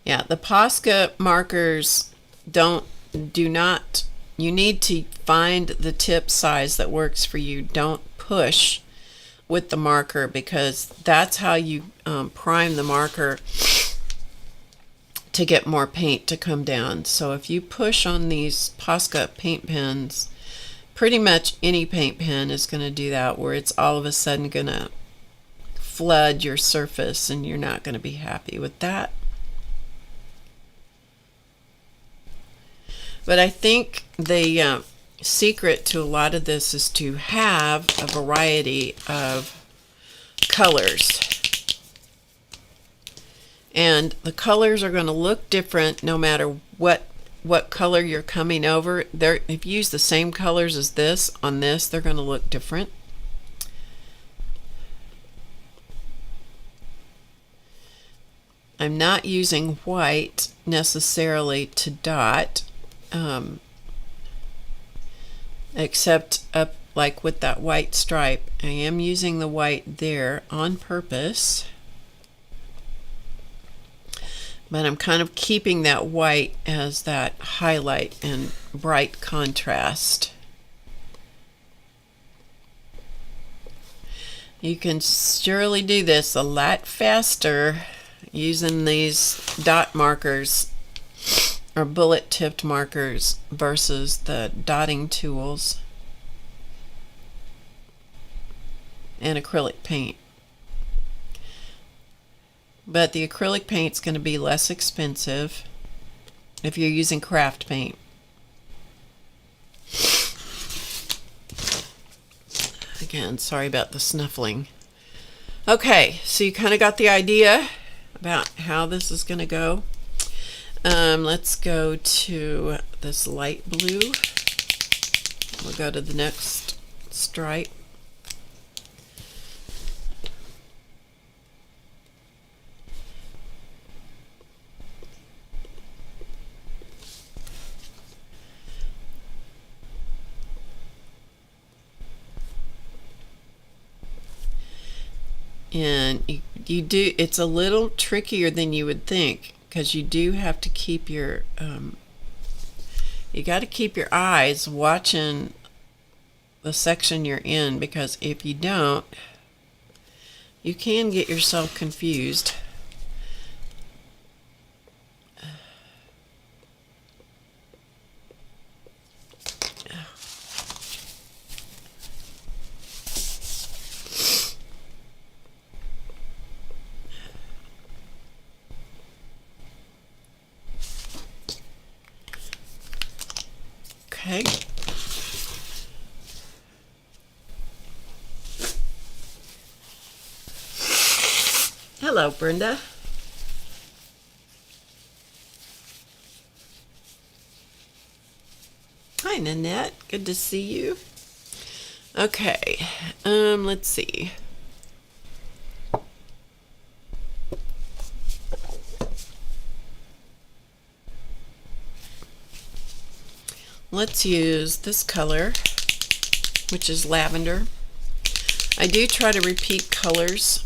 Yeah, the Posca markers you need to find the tip size that works for you. Don't push with the marker, because that's how you prime the marker to get more paint to come down. So if you push on these Posca paint pens, pretty much any paint pen is going to do that, where it's all of a sudden going to flood your surface, and you're not going to be happy with that. But I think the secret to a lot of this is to have a variety of colors. And the colors are going to look different no matter what color you're coming over. If you use the same colors as this on this, they're going to look different. I'm not using white necessarily to dot. except up like with that white stripe. I am using the white there on purpose, but I'm kind of keeping that white as that highlight and bright contrast. You can surely do this a lot faster using these dot markers or bullet tipped markers versus the dotting tools and acrylic paint. But the acrylic paint's going to be less expensive if you're using craft paint. Again, sorry about the snuffling. Okay, so you kind of got the idea about how this is going to go. Let's go to this light blue. We'll go to the next stripe. And you do, it's a little trickier than you would think, because you do have to keep your you got to keep your eyes watching the section you're in, because if you don't, you can get yourself confused. Okay. Hello, Brenda. Hi, Nanette. Good to see you. Okay. Let's see. Let's use this color, which is lavender. I do try to repeat colors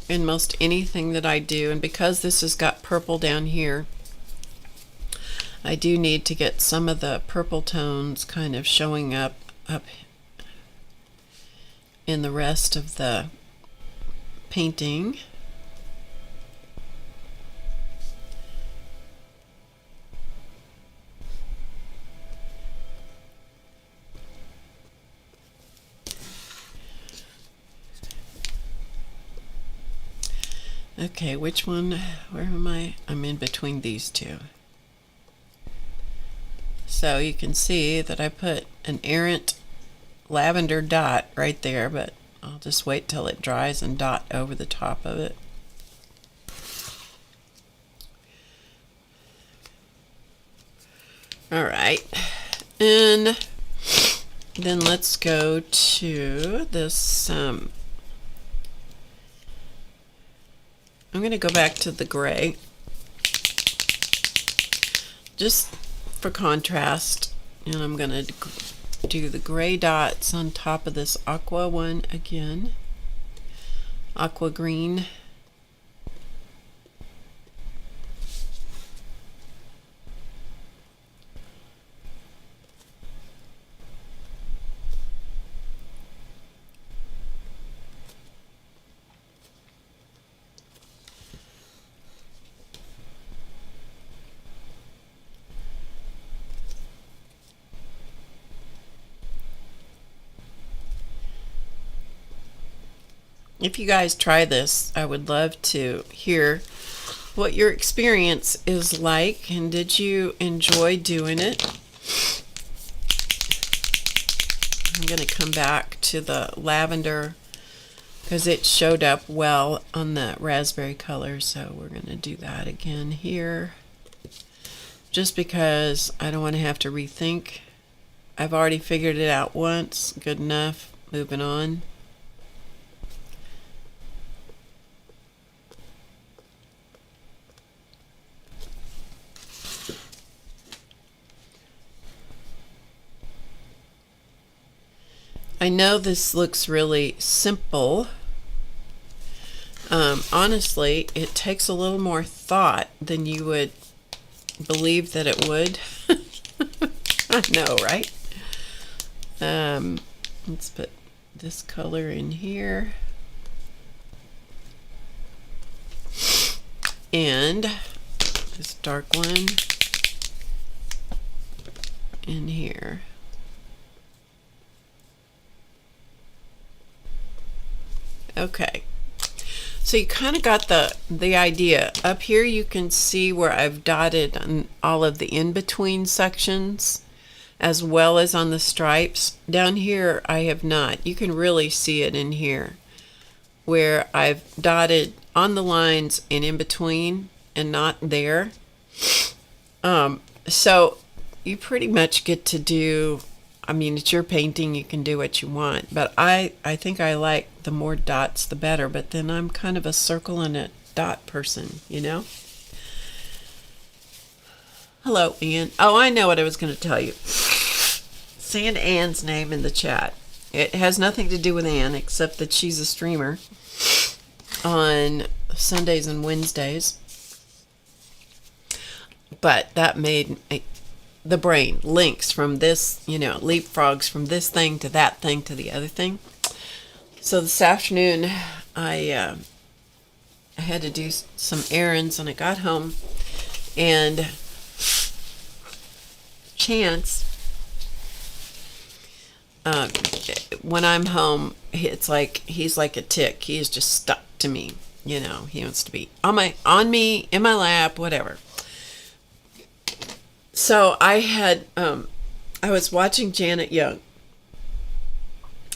in most anything that I do, and because this has got purple down here, I do need to get some of the purple tones kind of showing up in the rest of the painting. Okay, which one? Where am I? I'm in between these two. So you can see that I put an errant lavender dot right there, but I'll just wait till it dries and dot over the top of it. All right, and then let's go to this. I'm going to go back to the gray, just for contrast, and I'm going to do the gray dots on top of this aqua one again, aqua green. If you guys try this, I would love to hear what your experience is like, and did you enjoy doing it? I'm going to come back to the lavender because it showed up well on the raspberry color, so we're going to do that again here, just because I don't want to have to rethink. I've already figured it out once. Good enough. Moving on. I know this looks really simple. Honestly, it takes a little more thought than you would believe that it would. I know, right? Let's put this color in here. And this dark one in here. Okay. So you kind of got the idea. Up here you can see where I've dotted on all of the in-between sections as well as on the stripes. Down here I have not. You can really see it in here where I've dotted on the lines and in between and not there. So you pretty much get to do, I mean, it's your painting, you can do what you want, but I think I like the more dots the better, but then I'm kind of a circle and a dot person, you know? Hello, Ann. Oh, I know what I was going to tell you. Send Ann's name in the chat. It has nothing to do with Ann, except that she's a streamer on Sundays and Wednesdays. But that made the brain links from this, you know, leapfrogs from this thing to that thing to the other thing. So this afternoon I had to do some errands, and I got home, and Chance, when I'm home, it's like he's like a tick. He is just stuck to me, you know. He wants to be on me, in my lap, whatever. So I was watching Janet Young.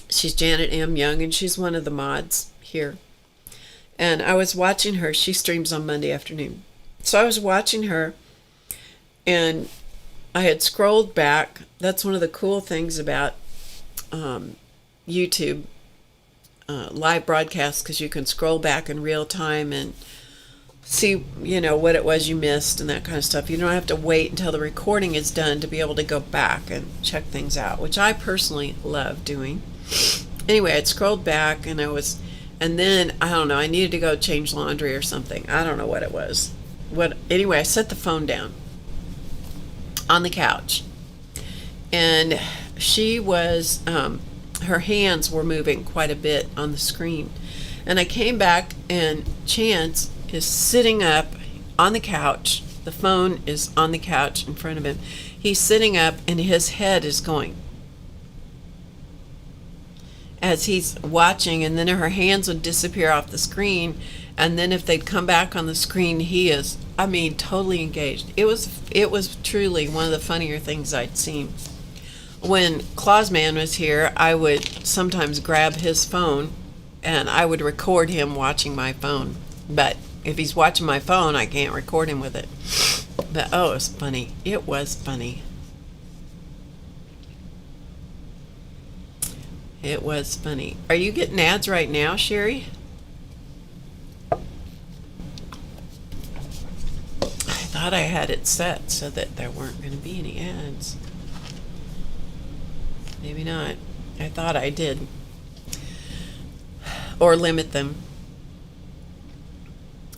She's Janet M. Young, and she's one of the mods here. And I was watching her. She streams on Monday afternoon. So I was watching her, and I had scrolled back. That's one of the cool things about YouTube live broadcasts, because you can scroll back in real time and see, you know, what it was you missed and that kind of stuff. You don't have to wait until the recording is done to be able to go back and check things out, which I personally love doing. Anyway, I'd scrolled back, and then I don't know, I needed to go change laundry or something. I don't know what it was. Anyway, I set the phone down on the couch, and she was her hands were moving quite a bit on the screen, and I came back, and Chance is sitting up on the couch. The phone is on the couch in front of him. He's sitting up, and his head is going as he's watching, and then her hands would disappear off the screen, and then if they'd come back on the screen, he is, I mean, totally engaged. It was truly one of the funnier things I'd seen. When Clausman was here, I would sometimes grab his phone, and I would record him watching my phone. But if he's watching my phone, I can't record him with it. But oh, it was funny. It was funny. It was funny. Are you getting ads right now, Sherry? I thought I had it set so that there weren't going to be any ads. Maybe not. I thought I did. Or limit them.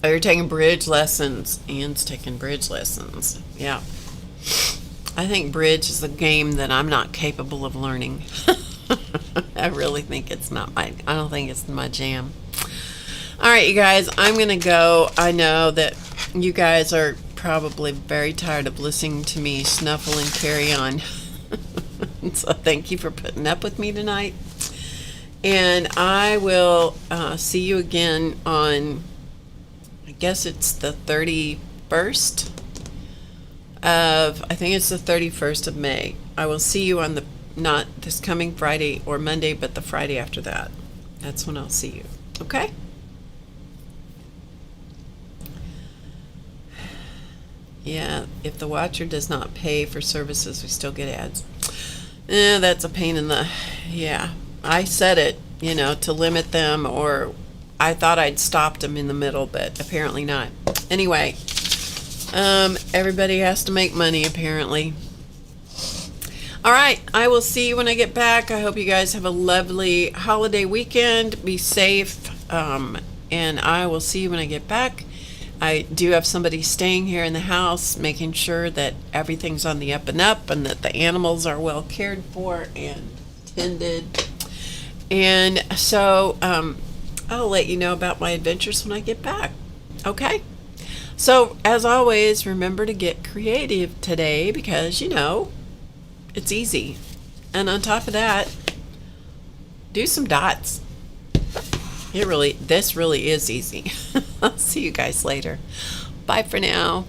Oh, you're taking bridge lessons. Ann's taking bridge lessons. Yeah. I think bridge is a game that I'm not capable of learning. I really think it's not I don't think it's my jam. All right, you guys, I'm going to go. I know that you guys are probably very tired of listening to me snuffle and carry on. So thank you for putting up with me tonight. And I will see you again on, I guess it's the 31st of, I think it's the 31st of May. I will see you on the, not this coming Friday or Monday, but the Friday after that. That's when I'll see you. Okay? Yeah, if the watcher does not pay for services, we still get ads. That's a pain in the, yeah. I said it, you know, to limit them, or I thought I'd stopped them in the middle, but apparently not. Anyway, everybody has to make money, apparently. All right, I will see you when I get back. I hope you guys have a lovely holiday weekend. Be safe, and I will see you when I get back. I do have somebody staying here in the house, making sure that everything's on the up and up and that the animals are well cared for and tended. And so I'll let you know about my adventures when I get back. Okay? So, as always, remember to get creative today because, it's easy. And on top of that, do some dots. This really is easy. I'll see you guys later. Bye for now.